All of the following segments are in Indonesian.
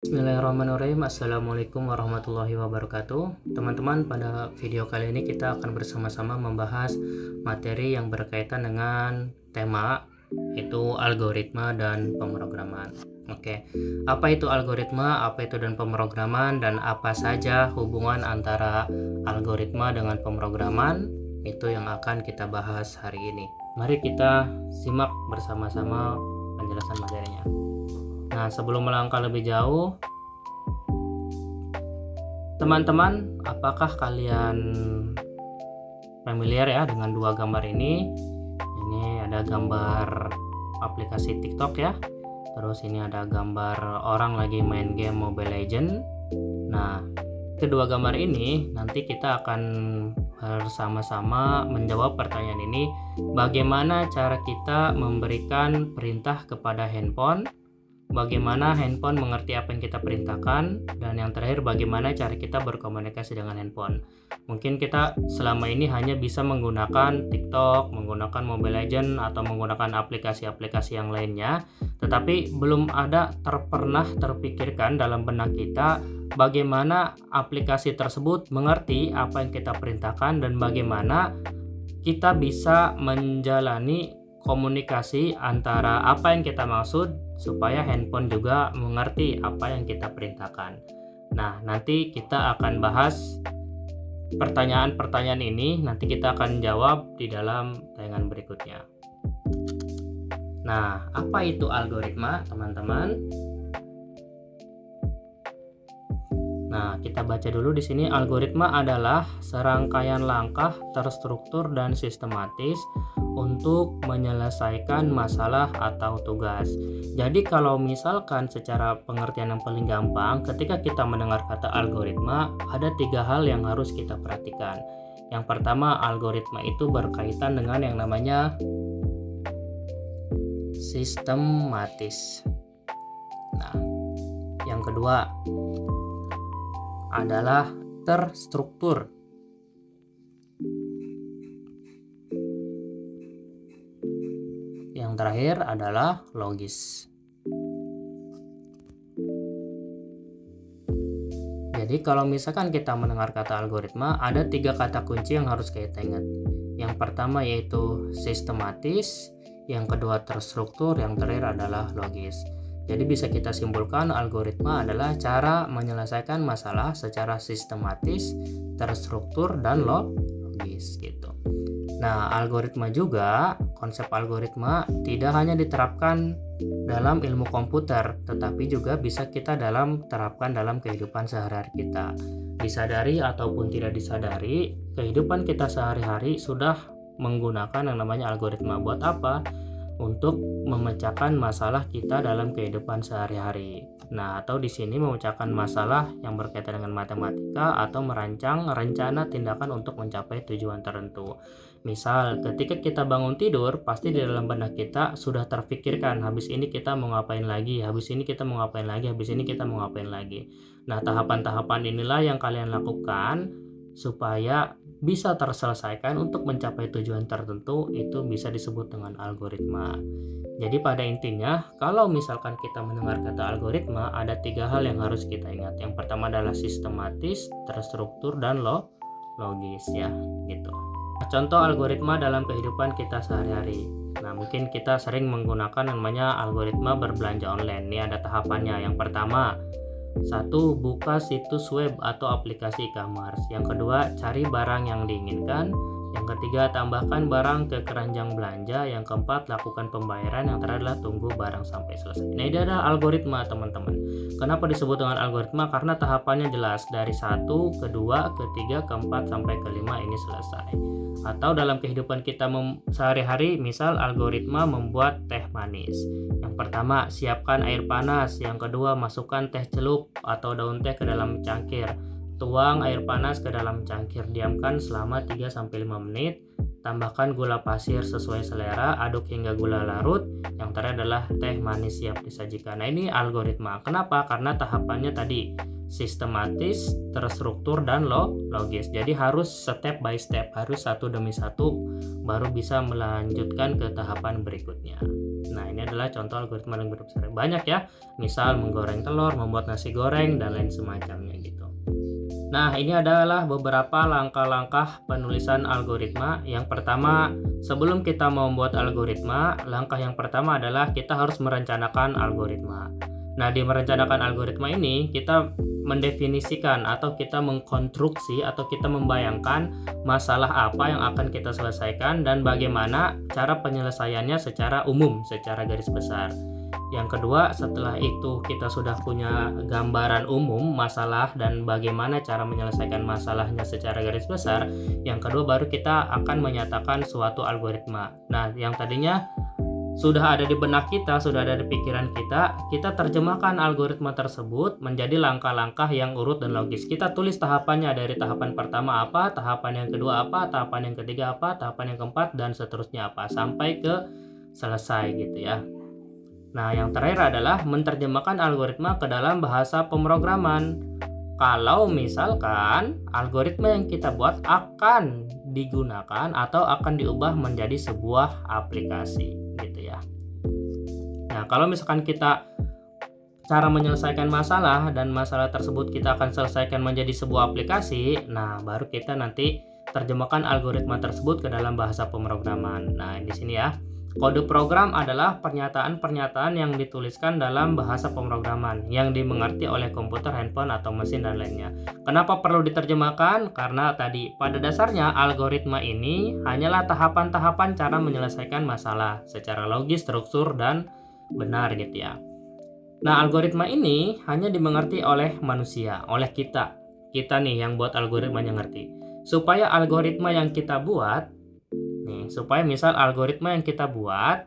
Bismillahirrahmanirrahim. Assalamualaikum warahmatullahi wabarakatuh. Teman-teman, pada video kali ini kita akan bersama-sama membahas materi yang berkaitan dengan tema, yaitu algoritma dan pemrograman. Oke, apa itu algoritma, apa itu dan pemrograman, dan apa saja hubungan antara algoritma dengan pemrograman? Itu yang akan kita bahas hari ini. Mari kita simak bersama-sama penjelasan materinya. Nah, sebelum melangkah lebih jauh, teman-teman, apakah kalian familiar ya dengan dua gambar ini? Ini ada gambar aplikasi TikTok ya. Terus ini ada gambar orang lagi main game Mobile Legends. Nah, kedua gambar ini nanti kita akan bersama-sama menjawab pertanyaan ini. Bagaimana cara kita memberikan perintah kepada handphone? Bagaimana handphone mengerti apa yang kita perintahkan, dan yang terakhir bagaimana cara kita berkomunikasi dengan handphone. Mungkin kita selama ini hanya bisa menggunakan TikTok, menggunakan Mobile Legends, atau menggunakan aplikasi-aplikasi yang lainnya, tetapi belum ada pernah terpikirkan dalam benak kita bagaimana aplikasi tersebut mengerti apa yang kita perintahkan dan bagaimana kita bisa menjalani komunikasi antara apa yang kita maksud supaya handphone juga mengerti apa yang kita perintahkan. Nah, nanti kita akan bahas pertanyaan-pertanyaan ini, nanti kita akan jawab di dalam tayangan berikutnya. Nah, apa itu algoritma, teman-teman? Nah, kita baca dulu di sini. Algoritma adalah serangkaian langkah terstruktur dan sistematis untuk menyelesaikan masalah atau tugas. Jadi kalau misalkan secara pengertian yang paling gampang, ketika kita mendengar kata algoritma, ada 3 hal yang harus kita perhatikan. Yang pertama, algoritma itu berkaitan dengan yang namanya sistematis. Nah, yang kedua adalah terstruktur. Yang terakhir adalah logis. Jadi kalau misalkan kita mendengar kata algoritma, ada 3 kata kunci yang harus kita ingat. Yang pertama yaitu sistematis, yang kedua terstruktur, yang terakhir adalah logis. Jadi bisa kita simpulkan algoritma adalah cara menyelesaikan masalah secara sistematis, terstruktur, dan logis gitu. Nah, algoritma juga, konsep algoritma tidak hanya diterapkan dalam ilmu komputer, tetapi juga bisa kita terapkan dalam kehidupan sehari-hari kita. Disadari ataupun tidak disadari, kehidupan kita sehari-hari sudah menggunakan yang namanya algoritma. Buat apa? Untuk memecahkan masalah kita dalam kehidupan sehari-hari. Nah, atau di sini memecahkan masalah yang berkaitan dengan matematika atau merancang rencana tindakan untuk mencapai tujuan tertentu. Misal, ketika kita bangun tidur, pasti di dalam benak kita sudah terfikirkan, habis ini kita mau ngapain lagi, habis ini kita mau ngapain lagi, habis ini kita mau ngapain lagi. Nah, tahapan-tahapan inilah yang kalian lakukan supaya bisa terselesaikan untuk mencapai tujuan tertentu, itu bisa disebut dengan algoritma. Jadi pada intinya, kalau misalkan kita mendengar kata algoritma, ada 3 hal yang harus kita ingat. Yang pertama adalah sistematis, terstruktur, dan logis ya, gitu. Contoh algoritma dalam kehidupan kita sehari-hari. Nah, mungkin kita sering menggunakan namanya algoritma berbelanja online. Ini ada tahapannya. Yang pertama, 1. Buka situs web atau aplikasi e-commerce. Yang kedua, cari barang yang diinginkan. Yang ketiga, tambahkan barang ke keranjang belanja. Yang keempat, lakukan pembayaran. Yang terakhir adalah tunggu barang sampai selesai. Nah, ini adalah algoritma, teman-teman. Kenapa disebut dengan algoritma? Karena tahapannya jelas. Dari 1, ke 2, ke 3, ke 4, sampai ke 5 ini selesai. Atau dalam kehidupan kita sehari-hari, misal algoritma membuat teh manis. Yang pertama, siapkan air panas. Yang kedua, masukkan teh celup atau daun teh ke dalam cangkir. Tuang air panas ke dalam cangkir, diamkan selama 3-5 menit. Tambahkan gula pasir sesuai selera, aduk hingga gula larut. Yang terakhir adalah teh manis siap disajikan. Nah, ini algoritma. Kenapa? Karena tahapannya tadi sistematis, terstruktur, dan logis. Jadi harus step by step, harus satu demi satu baru bisa melanjutkan ke tahapan berikutnya. Nah, ini adalah contoh algoritma dengan guru besar. Banyak ya, misal menggoreng telur, membuat nasi goreng, dan lain semacamnya gitu. Nah, ini adalah beberapa langkah-langkah penulisan algoritma. Yang pertama, sebelum kita membuat algoritma, langkah yang pertama adalah kita harus merencanakan algoritma. Nah, di merencanakan algoritma ini, kita mendefinisikan atau kita mengkonstruksi atau kita membayangkan masalah apa yang akan kita selesaikan dan bagaimana cara penyelesaiannya secara umum, secara garis besar. Yang kedua, setelah itu kita sudah punya gambaran umum masalah dan bagaimana cara menyelesaikan masalahnya secara garis besar. Yang kedua, baru kita akan menyatakan suatu algoritma. Nah, yang tadinya sudah ada di benak kita, sudah ada di pikiran kita, kita terjemahkan algoritma tersebut menjadi langkah-langkah yang urut dan logis. Kita tulis tahapannya, dari tahapan pertama apa, tahapan yang kedua apa, tahapan yang ketiga apa, tahapan yang keempat, dan seterusnya apa, sampai ke selesai gitu ya. Nah, yang terakhir adalah menerjemahkan algoritma ke dalam bahasa pemrograman. Kalau misalkan algoritma yang kita buat akan digunakan atau akan diubah menjadi sebuah aplikasi gitu ya. Nah, kalau misalkan kita cara menyelesaikan masalah dan masalah tersebut kita akan selesaikan menjadi sebuah aplikasi, nah baru kita nanti terjemahkan algoritma tersebut ke dalam bahasa pemrograman. Nah, di sini ya. Kode program adalah pernyataan-pernyataan yang dituliskan dalam bahasa pemrograman yang dimengerti oleh komputer, handphone, atau mesin dan lainnya. Kenapa perlu diterjemahkan? Karena tadi pada dasarnya algoritma ini hanyalah tahapan-tahapan cara menyelesaikan masalah secara logis, struktur, dan benar gitu ya. Nah, algoritma ini hanya dimengerti oleh manusia, oleh kita. Kita nih yang buat algoritmanya ngerti. Supaya algoritma yang kita buat supaya misal algoritma yang kita buat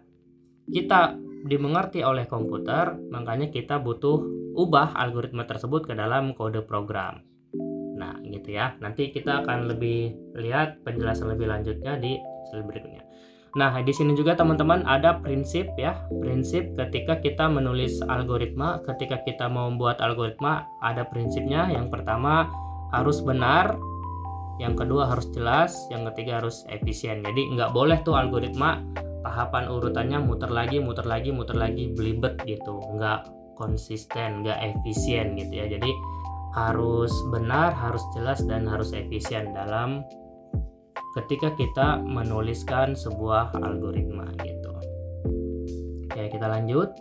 kita dimengerti oleh komputer, makanya kita butuh ubah algoritma tersebut ke dalam kode program. Nah, gitu ya. Nanti kita akan lebih lihat penjelasan lebih lanjutnya di slide berikutnya. Nah, di sini juga teman-teman ada prinsip ya. Prinsip ketika kita menulis algoritma, ketika kita mau membuat algoritma, ada prinsipnya. Yang pertama harus benar, yang kedua harus jelas, yang ketiga harus efisien. Jadi nggak boleh tuh algoritma tahapan urutannya muter lagi, belibet gitu, nggak konsisten, nggak efisien gitu ya. Jadi harus benar, harus jelas, dan harus efisien dalam ketika kita menuliskan sebuah algoritma gitu. Oke, kita lanjut.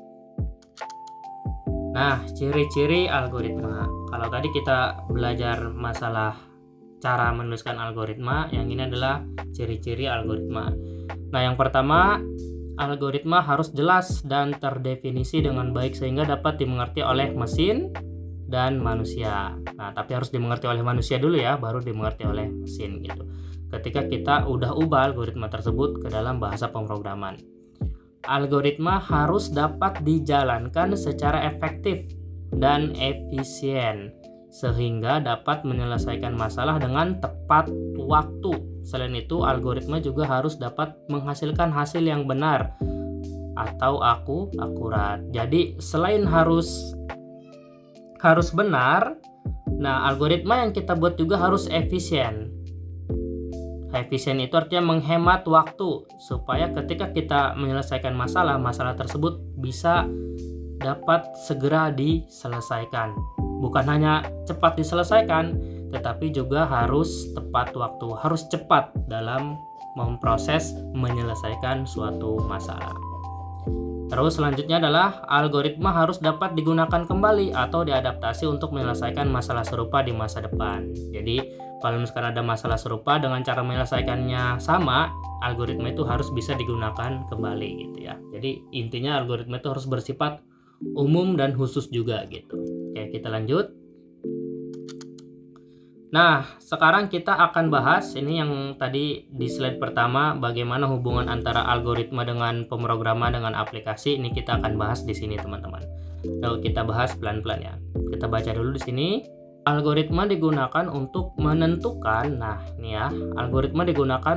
Nah, ciri-ciri algoritma. Kalau tadi kita belajar masalah cara menuliskan algoritma, yang ini adalah ciri-ciri algoritma. Nah, yang pertama, algoritma harus jelas dan terdefinisi dengan baik sehingga dapat dimengerti oleh mesin dan manusia. Nah, tapi harus dimengerti oleh manusia dulu ya, baru dimengerti oleh mesin gitu. Ketika kita udah ubah algoritma tersebut ke dalam bahasa pemrograman. Algoritma harus dapat dijalankan secara efektif dan efisien sehingga dapat menyelesaikan masalah dengan tepat waktu. Selain itu, algoritma juga harus dapat menghasilkan hasil yang benar atau akurat. Jadi, selain harus benar, nah algoritma yang kita buat juga harus efisien. Efisien itu artinya menghemat waktu supaya ketika kita menyelesaikan masalah tersebut bisa dapat segera diselesaikan. Bukan hanya cepat diselesaikan, tetapi juga harus tepat waktu, harus cepat dalam memproses menyelesaikan suatu masalah. Terus selanjutnya adalah algoritma harus dapat digunakan kembali atau diadaptasi untuk menyelesaikan masalah serupa di masa depan. Jadi kalau misalkan ada masalah serupa dengan cara menyelesaikannya sama, algoritma itu harus bisa digunakan kembali gitu ya. Jadi intinya algoritma itu harus bersifat umum dan khusus juga gitu. Oke, kita lanjut. Nah, sekarang kita akan bahas ini yang tadi di slide pertama, bagaimana hubungan antara algoritma dengan pemrograman dengan aplikasi. Ini kita akan bahas di sini, teman-teman. Lalu kita bahas pelan-pelan ya. Kita baca dulu di sini. Algoritma digunakan untuk menentukan, nah ini ya, algoritma digunakan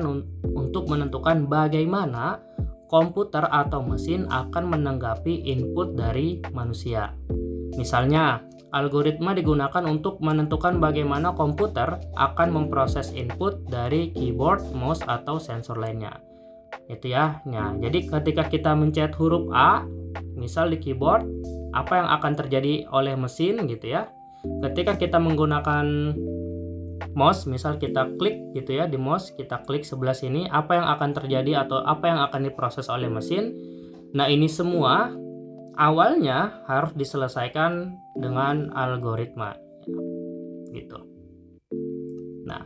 untuk menentukan bagaimana komputer atau mesin akan menanggapi input dari manusia. Misalnya, algoritma digunakan untuk menentukan bagaimana komputer akan memproses input dari keyboard, mouse, atau sensor lainnya. Itu ya. Nah, jadi ketika kita mencet huruf A, misal di keyboard, apa yang akan terjadi oleh mesin gitu ya. Ketika kita menggunakan mouse, misal kita klik gitu ya di mouse, kita klik sebelah sini, apa yang akan terjadi atau apa yang akan diproses oleh mesin. Nah, ini semua awalnya harus diselesaikan dengan algoritma gitu. Nah,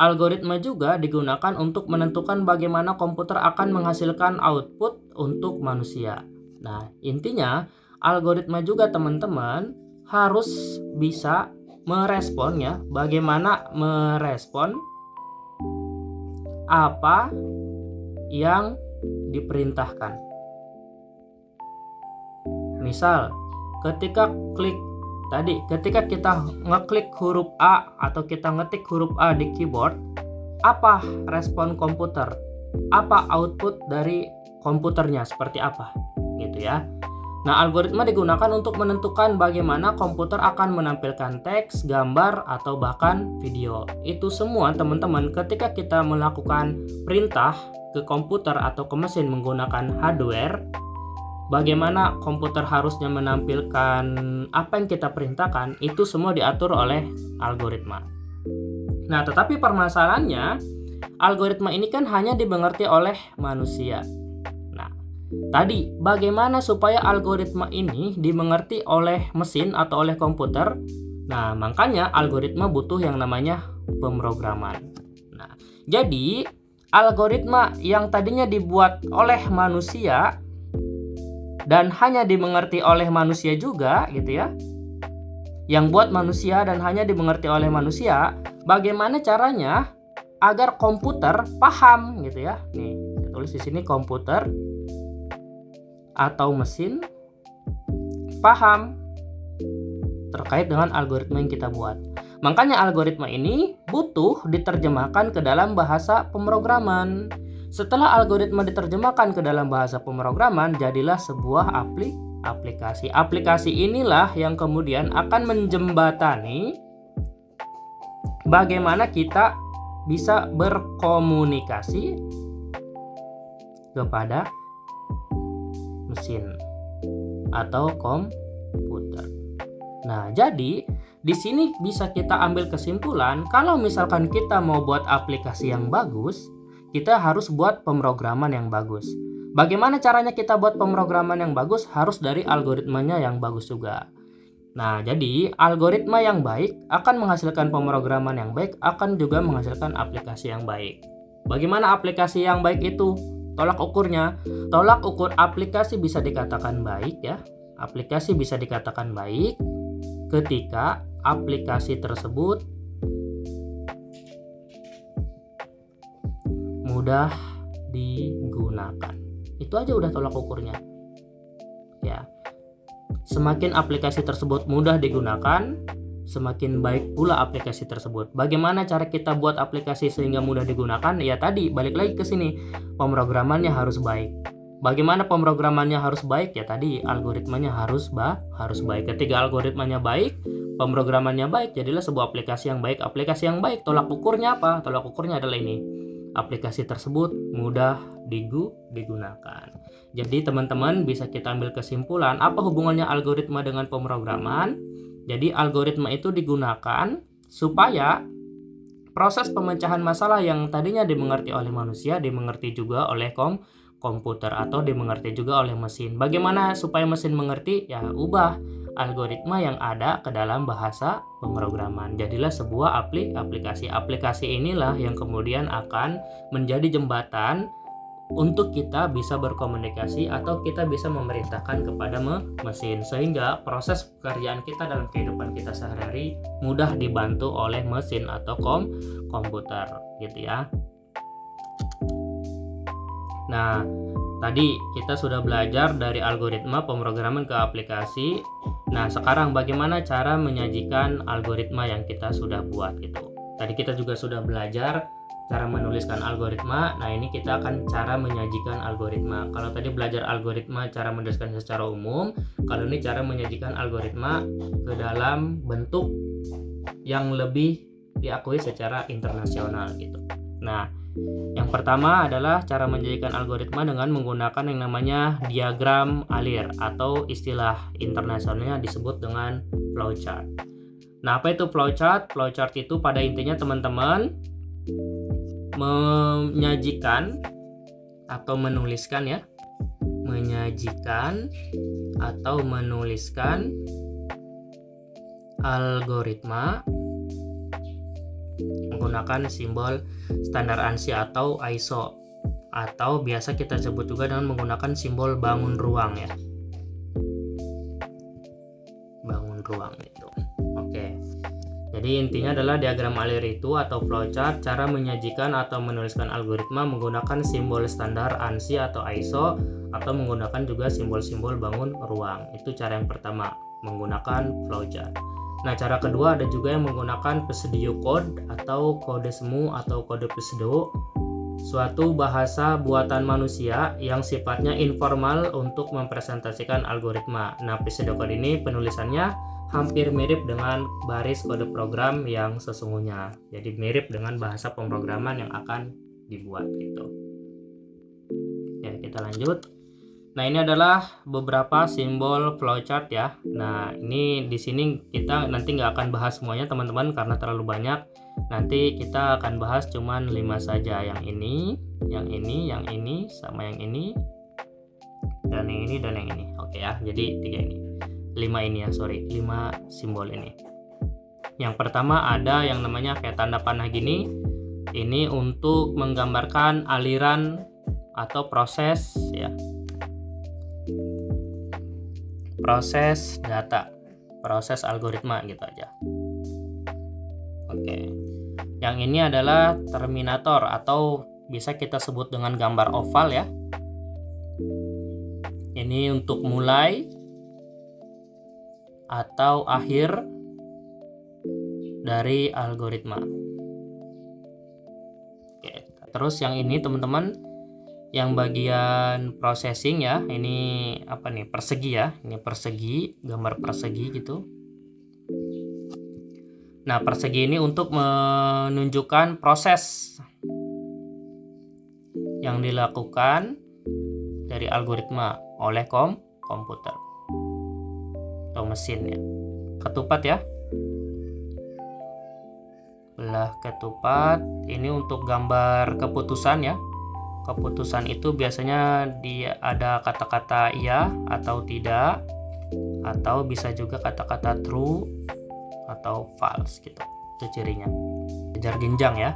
algoritma juga digunakan untuk menentukan bagaimana komputer akan menghasilkan output untuk manusia. Nah, intinya algoritma juga teman-teman harus bisa merespon ya, bagaimana merespon apa yang diperintahkan. Misal, ketika kita ngeklik huruf A atau kita ngetik huruf A di keyboard, apa respon komputer? Apa output dari komputernya seperti apa? Gitu ya. Nah, algoritma digunakan untuk menentukan bagaimana komputer akan menampilkan teks, gambar, atau bahkan video. Itu semua teman-teman ketika kita melakukan perintah ke komputer atau ke mesin menggunakan hardware, bagaimana komputer harusnya menampilkan apa yang kita perintahkan, itu semua diatur oleh algoritma. Nah, tetapi permasalahannya, algoritma ini kan hanya dimengerti oleh manusia. Nah, tadi bagaimana supaya algoritma ini dimengerti oleh mesin atau oleh komputer? Nah, makanya algoritma butuh yang namanya pemrograman. Nah, jadi algoritma yang tadinya dibuat oleh manusia dan hanya dimengerti oleh manusia juga gitu ya, yang buat manusia dan hanya dimengerti oleh manusia, bagaimana caranya agar komputer paham gitu ya. Nih, saya tulis di sini komputer atau mesin paham terkait dengan algoritma yang kita buat. Makanya algoritma ini butuh diterjemahkan ke dalam bahasa pemrograman. Setelah algoritma diterjemahkan ke dalam bahasa pemrograman, jadilah sebuah aplikasi. Aplikasi inilah yang kemudian akan menjembatani bagaimana kita bisa berkomunikasi kepada mesin atau komputer. Nah, jadi di sini bisa kita ambil kesimpulan kalau misalkan kita mau buat aplikasi yang bagus, kita harus buat pemrograman yang bagus. Bagaimana caranya kita buat pemrograman yang bagus? Harus dari algoritmanya yang bagus juga. Nah, jadi algoritma yang baik akan menghasilkan pemrograman yang baik, akan juga menghasilkan aplikasi yang baik. Bagaimana aplikasi yang baik itu? Tolak ukurnya. Tolak ukur aplikasi bisa dikatakan baik ya. Aplikasi bisa dikatakan baik ketika aplikasi tersebut mudah digunakan. Itu aja udah tolak ukurnya. Ya. Semakin aplikasi tersebut mudah digunakan, semakin baik pula aplikasi tersebut. Bagaimana cara kita buat aplikasi sehingga mudah digunakan? Ya tadi balik lagi ke sini. Pemrogramannya harus baik. Bagaimana pemrogramannya harus baik? Ya tadi algoritmanya harus baik. Ketika algoritmanya baik, pemrogramannya baik, jadilah sebuah aplikasi yang baik. Aplikasi yang baik, tolak ukurnya apa? Tolak ukurnya adalah ini. Aplikasi tersebut mudah digunakan. Jadi teman-teman bisa kita ambil kesimpulan apa hubungannya algoritma dengan pemrograman. Jadi algoritma itu digunakan supaya proses pemecahan masalah yang tadinya dimengerti oleh manusia dimengerti juga oleh komputer atau dimengerti juga oleh mesin. Bagaimana supaya mesin mengerti? Ya ubah algoritma yang ada ke dalam bahasa pemrograman. Jadilah sebuah aplikasi. Aplikasi inilah yang kemudian akan menjadi jembatan untuk kita bisa berkomunikasi atau kita bisa memerintahkan kepada mesin sehingga proses pekerjaan kita dalam kehidupan kita sehari-hari mudah dibantu oleh mesin atau komputer gitu ya. Nah, tadi kita sudah belajar dari algoritma pemrograman ke aplikasi. Nah, sekarang bagaimana cara menyajikan algoritma yang kita sudah buat gitu. Tadi kita juga sudah belajar cara menuliskan algoritma. Nah, ini kita akan cara menyajikan algoritma. Kalau tadi belajar algoritma cara menuliskan secara umum, kalau ini cara menyajikan algoritma ke dalam bentuk yang lebih diakui secara internasional gitu. Nah, Yang pertama adalah cara menjadikan algoritma dengan menggunakan yang namanya diagram alir atau istilah internasionalnya disebut dengan flowchart. Nah, apa itu flowchart? Flowchart itu pada intinya teman-teman menyajikan atau menuliskan ya, menyajikan atau menuliskan algoritma menggunakan simbol standar ANSI atau ISO, atau biasa kita sebut juga dengan menggunakan simbol bangun ruang ya, bangun ruang itu. Oke, jadi intinya adalah diagram alir itu atau flowchart cara menyajikan atau menuliskan algoritma menggunakan simbol standar ANSI atau ISO, atau menggunakan juga simbol-simbol bangun ruang. Itu cara yang pertama, menggunakan flowchart. Nah, cara kedua ada juga yang menggunakan pseudocode atau kode semu atau kode pseudo, suatu bahasa buatan manusia yang sifatnya informal untuk mempresentasikan algoritma. Nah, pseudocode ini penulisannya hampir mirip dengan baris kode program yang sesungguhnya. Jadi mirip dengan bahasa pemrograman yang akan dibuat gitu. Ya, kita lanjut. Nah, ini adalah beberapa simbol flowchart ya. Nah, ini di sini kita nanti nggak akan bahas semuanya teman-teman karena terlalu banyak. Nanti kita akan bahas cuman 5 saja. Yang ini, yang ini, yang ini, sama yang ini, dan yang ini, dan yang ini. Oke ya, jadi 3 ini. 5 ini ya, sorry. 5 simbol ini. Yang pertama ada yang namanya kayak tanda panah gini. Ini untuk menggambarkan aliran atau proses ya. Proses data, proses algoritma gitu aja. Oke. Yang ini adalah terminator atau bisa kita sebut dengan gambar oval ya. Ini untuk mulai atau akhir dari algoritma. Oke. Terus yang ini teman-teman, yang bagian processing ya, ini apa nih, persegi ya, ini persegi, gambar persegi gitu. Nah, persegi ini untuk menunjukkan proses yang dilakukan dari algoritma oleh komputer atau mesin ya. Ketupat ya, belah ketupat ini untuk gambar keputusan ya. Keputusan itu biasanya ada kata-kata iya atau tidak, atau bisa juga kata-kata true atau false gitu. Itu cirinya. Jajar genjang ya.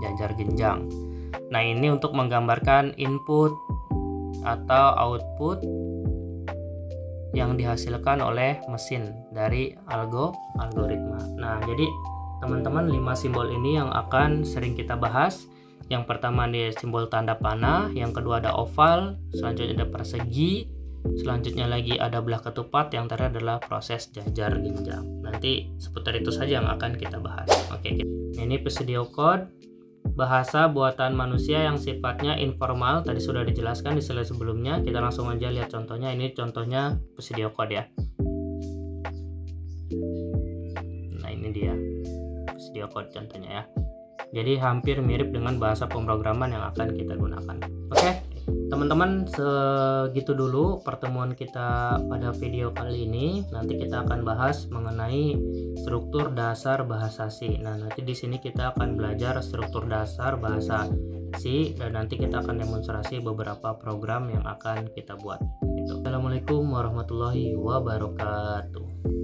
Jajar genjang. Nah, ini untuk menggambarkan input atau output yang dihasilkan oleh mesin dari algoritma. Nah, jadi teman-teman 5 simbol ini yang akan sering kita bahas. Yang pertama ada simbol tanda panah, yang kedua ada oval, selanjutnya ada persegi, selanjutnya lagi ada belah ketupat, yang terakhir adalah proses jajar genjang. Nanti seputar itu saja yang akan kita bahas. Oke, ini pseudocode, bahasa buatan manusia yang sifatnya informal. Tadi sudah dijelaskan di slide sebelumnya. Kita langsung aja lihat contohnya. Ini contohnya pseudocode ya. Nah, ini dia pseudocode contohnya ya. Jadi hampir mirip dengan bahasa pemrograman yang akan kita gunakan. Oke, teman-teman, segitu dulu pertemuan kita pada video kali ini. Nanti kita akan bahas mengenai struktur dasar bahasa C. Nah, nanti di sini kita akan belajar struktur dasar bahasa C dan nanti kita akan demonstrasi beberapa program yang akan kita buat. Assalamualaikum warahmatullahi wabarakatuh.